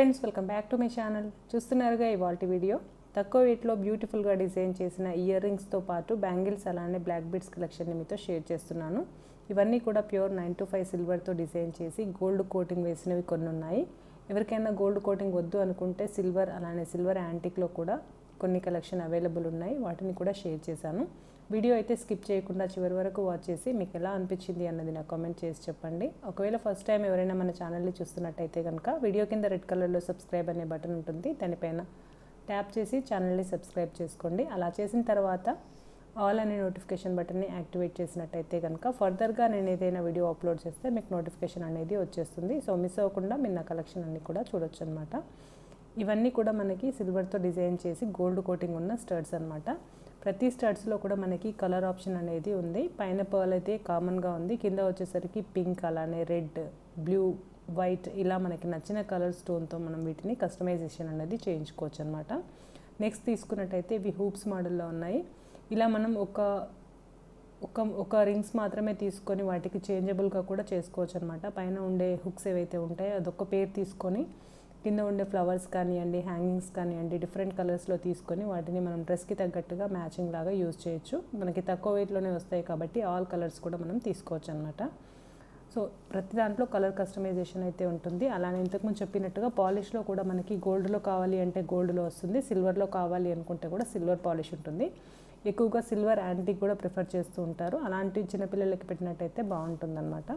Friends, welcome back to my channel. చూస్తున్నారుగా ఇవాల్టి video. తక్కువ వెయిట్లో బ్యూటిఫుల్గా డిజైన్ చేసిన ఇయర్ రింగ్స్తో పాటు బ్యాంగిల్స్ అలానే బ్లాక్ బీడ్స్ కలెక్షన్ని మీతో షేర్ చేస్తున్నాను. ఇవన్నీ కూడా ప్యూర్ 925 సిల్వర్తో డిజైన్ చేసి గోల్డ్ కోటింగ్ వేసినవి కొన్ని ఉన్నాయి. ఎవరికైనా గోల్డ్ కోటింగ్ వద్దు అనుకుంటే సిల్వర్ అలానే సిల్వర్ యాంటిక్లో కూడా కొన్ని కలెక్షన్ అవైలబుల్ ఉన్నాయి. వాటిని కూడా షేర్ చేశాను. వీడియో అయితే స్కిప్ చేయకుండా చివరి వరకు వాచ్ చేసి మీకు ఎలా అనిపించింది అన్నది నాకు కామెంట్ చేసి చెప్పండి. ఒకవేళ ఫస్ట్ టైం ఎవరైనా మన ఛానల్ని చూస్తున్నట్టయితే కనుక వీడియో కింద రెడ్ కలర్లో సబ్స్క్రైబ్ అనే బటన్ ఉంటుంది. దానిపైన ట్యాప్ చేసి ఛానల్ని సబ్స్క్రైబ్ చేసుకోండి. అలా చేసిన తర్వాత ఆల్ అనే నోటిఫికేషన్ బటన్ని యాక్టివేట్ చేసినట్టయితే కనుక ఫర్దర్గా నేను ఏదైనా వీడియో అప్లోడ్ చేస్తే మీకు నోటిఫికేషన్ అనేది వచ్చేస్తుంది. సో మిస్ అవ్వకుండా మీరు నా కలెక్షన్ అన్ని కూడా చూడొచ్చు అనమాట. ఇవన్నీ కూడా మనకి సిల్వర్తో డిజైన్ చేసి గోల్డ్ కోటింగ్ ఉన్న స్టడ్స్ అనమాట. ప్రతి స్టడ్స్లో కూడా మనకి కలర్ ఆప్షన్ అనేది ఉంది. పైన పర్ల్ అయితే కామన్గా ఉంది, కింద వచ్చేసరికి పింక్ అలానే రెడ్, బ్లూ, వైట్ ఇలా మనకి నచ్చిన కలర్ స్టోన్తో మనం వీటిని కస్టమైజేషన్ అనేది చేయించుకోవచ్చు అనమాట. నెక్స్ట్ తీసుకున్నట్టయితే ఇవి హూప్స్ మోడల్లో ఉన్నాయి. ఇలా మనం ఒక రింగ్స్ మాత్రమే తీసుకొని వాటికి చేంజబుల్గా కూడా చేసుకోవచ్చు అనమాట. పైన ఉండే హుక్స్ ఏవైతే ఉంటాయో అదొక పేర్ తీసుకొని కింద ఉండే ఫ్లవర్స్ కానివ్వండి, హ్యాంగింగ్స్ కానివ్వండి డిఫరెంట్ కలర్స్లో తీసుకొని వాటిని మనం డ్రెస్కి తగ్గట్టుగా మ్యాచింగ్ లాగా యూజ్ చేయొచ్చు. మనకి తక్కువ వెయిట్లోనే వస్తాయి కాబట్టి ఆల్ కలర్స్ కూడా మనం తీసుకోవచ్చు అనమాట. సో ప్రతి దాంట్లో కలర్ కస్టమైజేషన్ అయితే ఉంటుంది. అలానే ఇంతకుముందు చెప్పినట్టుగా పాలిష్లో కూడా మనకి గోల్డ్లో కావాలి అంటే గోల్డ్లో వస్తుంది, సిల్వర్లో కావాలి అనుకుంటే కూడా సిల్వర్ పాలిష్ ఉంటుంది. ఎక్కువగా సిల్వర్ యాంటిక్ కూడా ప్రిఫర్ చేస్తూ ఉంటారు. అలాంటి చిన్నపిల్లలకి పెట్టినట్టయితే బాగుంటుందన్నమాట.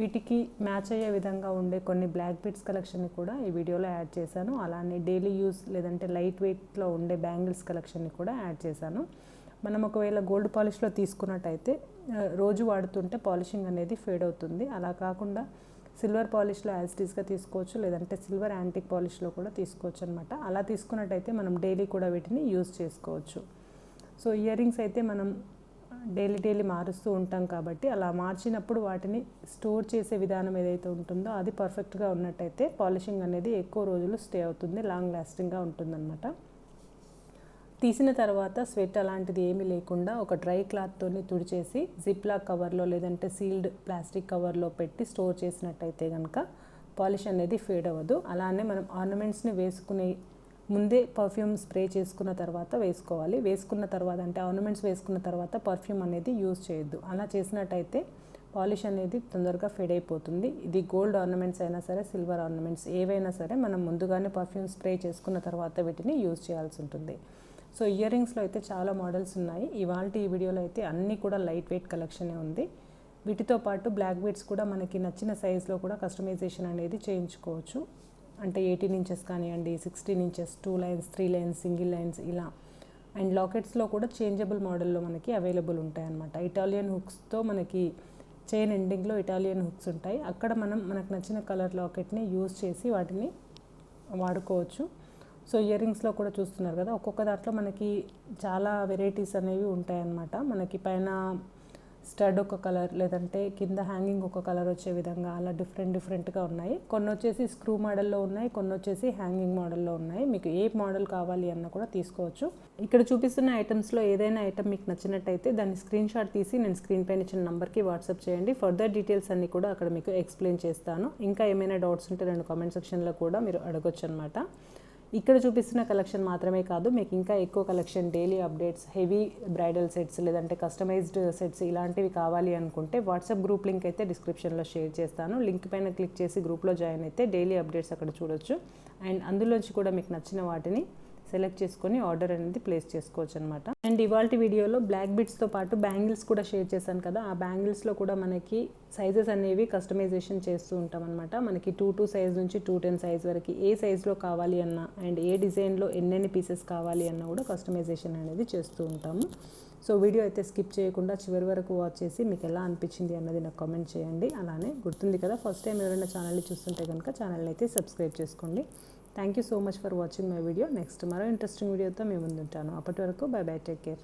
వీటికి మ్యాచ్ అయ్యే విధంగా ఉండే కొన్ని బ్లాక్ బీడ్స్ కలెక్షన్ని కూడా ఈ వీడియోలో యాడ్ చేశాను. అలానే డైలీ యూస్ లేదంటే లైట్ వెయిట్లో ఉండే బ్యాంగిల్స్ కలెక్షన్ని కూడా యాడ్ చేశాను. మనం ఒకవేళ గోల్డ్ పాలిష్లో తీసుకున్నట్టయితే రోజు వాడుతుంటే పాలిషింగ్ అనేది ఫేడ్ అవుతుంది. అలా కాకుండా సిల్వర్ పాలిష్లో యాజ్ టీస్గా తీసుకోవచ్చు, లేదంటే సిల్వర్ యాంటిక్ పాలిష్లో కూడా తీసుకోవచ్చు అనమాట. అలా తీసుకున్నట్టయితే మనం డైలీ కూడా వీటిని యూజ్ చేసుకోవచ్చు. సో ఇయర్ రింగ్స్ అయితే మనం డైలీ మారుస్తూ ఉంటాం కాబట్టి అలా మార్చినప్పుడు వాటిని స్టోర్ చేసే విధానం ఏదైతే ఉంటుందో అది పర్ఫెక్ట్గా ఉన్నట్టయితే పాలిషింగ్ అనేది ఎక్కువ రోజులు స్టే అవుతుంది, లాంగ్ లాస్టింగ్గా ఉంటుందన్నమాట. తీసిన తర్వాత స్వెట్ అలాంటిది ఏమీ లేకుండా ఒక డ్రై క్లాత్తో తుడిచేసి జిప్లాక్ కవర్లో లేదంటే సీల్డ్ ప్లాస్టిక్ కవర్లో పెట్టి స్టోర్ చేసినట్టయితే కనుక పాలిష్ అనేది ఫేడ్ అవ్వదు. అలానే మనం ఆర్నమెంట్స్ని వేసుకునే ముందే పర్ఫ్యూమ్ స్ప్రే చేసుకున్న తర్వాత వేసుకోవాలి. వేసుకున్న తర్వాత అంటే ఆర్నమెంట్స్ వేసుకున్న తర్వాత పర్ఫ్యూమ్ అనేది యూజ్ చేయొద్దు. అలా చేసినట్టయితే పాలిష్ అనేది తొందరగా ఫేడ్ అయిపోతుంది. ఇది గోల్డ్ ఆర్నమెంట్స్ అయినా సరే, సిల్వర్ ఆర్నమెంట్స్ ఏవైనా సరే మనం ముందుగానే పర్ఫ్యూమ్ స్ప్రే చేసుకున్న తర్వాత వీటిని యూజ్ చేయాల్సి ఉంటుంది. సో ఇయర్ రింగ్స్లో అయితే చాలా మోడల్స్ ఉన్నాయి. ఈ వీడియోలో అయితే అన్నీ కూడా లైట్ వెయిట్ కలెక్షనే ఉంది. వీటితో పాటు బ్లాక్ బీడ్స్ కూడా మనకి నచ్చిన సైజులో కూడా కస్టమైజేషన్ అనేది చేయించుకోవచ్చు. అంటే 18 ఇంచెస్ కానివ్వండి, 16 inches, 2 lines, 3 lines, single lines ఇలా. అండ్ లాకెట్స్లో కూడా చేంజబుల్ మోడల్లో మనకి అవైలబుల్ ఉంటాయన్నమాట. ఇటాలియన్ హుక్స్తో మనకి చైన్ ఎండింగ్లో ఇటాలియన్ హుక్స్ ఉంటాయి. అక్కడ మనకు నచ్చిన కలర్ లాకెట్ని యూజ్ చేసి వాటిని వాడుకోవచ్చు. సో ఇయర్ రింగ్స్లో కూడా చూస్తున్నారు కదా, ఒక్కొక్క దాంట్లో మనకి చాలా వెరైటీస్ అనేవి ఉంటాయన్నమాట. మనకి పైన స్టడ్ ఒక కలర్ లేదంటే కింద హ్యాంగింగ్ ఒక కలర్ వచ్చే విధంగా అలా డిఫరెంట్గా ఉన్నాయి. కొన్ని వచ్చేసి స్క్రూ మోడల్లో ఉన్నాయి, కొన్ని వచ్చేసి హ్యాంగింగ్ మోడల్లో ఉన్నాయి. మీకు ఏ మోడల్ కావాలి అన్న కూడా తీసుకోవచ్చు. ఇక్కడ చూపిస్తున్న ఐటమ్స్లో ఏదైనా ఐటమ్ మీకు నచ్చినట్టయితే దాన్ని స్క్రీన్ షాట్ తీసి నేను స్క్రీన్ పైన ఇచ్చిన నెంబర్కి వాట్సాప్ చేయండి. ఫర్దర్ డీటెయిల్స్ అన్నీ కూడా అక్కడ మీకు ఎక్స్ప్లెయిన్ చేస్తాను. ఇంకా ఏమైనా డౌట్స్ ఉంటే నేను కామెంట్ సెక్షన్లో కూడా మీరు అడగొచ్చు అనమాట. ఇక్కడ చూపిస్తున్న కలెక్షన్ మాత్రమే కాదు, మీకు ఇంకా ఎక్కువ collection, daily updates, heavy bridal sets లేదంటే కస్టమైజ్డ్ సెట్స్ ఇలాంటివి కావాలి అనుకుంటే వాట్సాప్ గ్రూప్ లింక్ అయితే డిస్క్రిప్షన్లో షేర్ చేస్తాను. లింక్ పైన క్లిక్ చేసి గ్రూప్లో జాయిన్ అయితే డైలీ అప్డేట్స్ అక్కడ చూడొచ్చు. అండ్ అందులోంచి కూడా మీకు నచ్చిన వాటిని సెలెక్ట్ చేసుకొని ఆర్డర్ అనేది ప్లేస్ చేసుకోవచ్చు అనమాట. అండ్ ఇవాళ వీడియోలో బ్లాక్ బీడ్స్తో పాటు బ్యాంగిల్స్ కూడా షేర్ చేశాను కదా, ఆ బ్యాంగిల్స్లో కూడా మనకి సైజెస్ అనేవి కస్టమైజేషన్ చేస్తూ ఉంటాం అనమాట. మనకి 2 సైజ్ నుంచి 210 సైజ్ వరకు ఏ సైజులో కావాలి అన్నా అండ్ ఏ డిజైన్లో ఎన్నెన్ని పీసెస్ కావాలి అన్నా కూడా కస్టమైజేషన్ అనేది చేస్తూ ఉంటాము. సో వీడియో అయితే స్కిప్ చేయకుండా చివరి వరకు వాచ్ చేసి మీకు ఎలా అనిపించింది అన్నది నాకు కామెంట్ చేయండి. అలానే గుర్తుంది కదా, ఫస్ట్ టైం ఎవరైనా ఛానల్ని చూస్తుంటే కనుక ఛానల్ని అయితే సబ్స్క్రైబ్ చేసుకోండి. Thank you so much for watching my video. Next మరో ఇంట్రెస్టింగ్ వీడియోతో మేము ముందుంటాను. అప్పటి వరకు బై బై, టేక్ కేర్.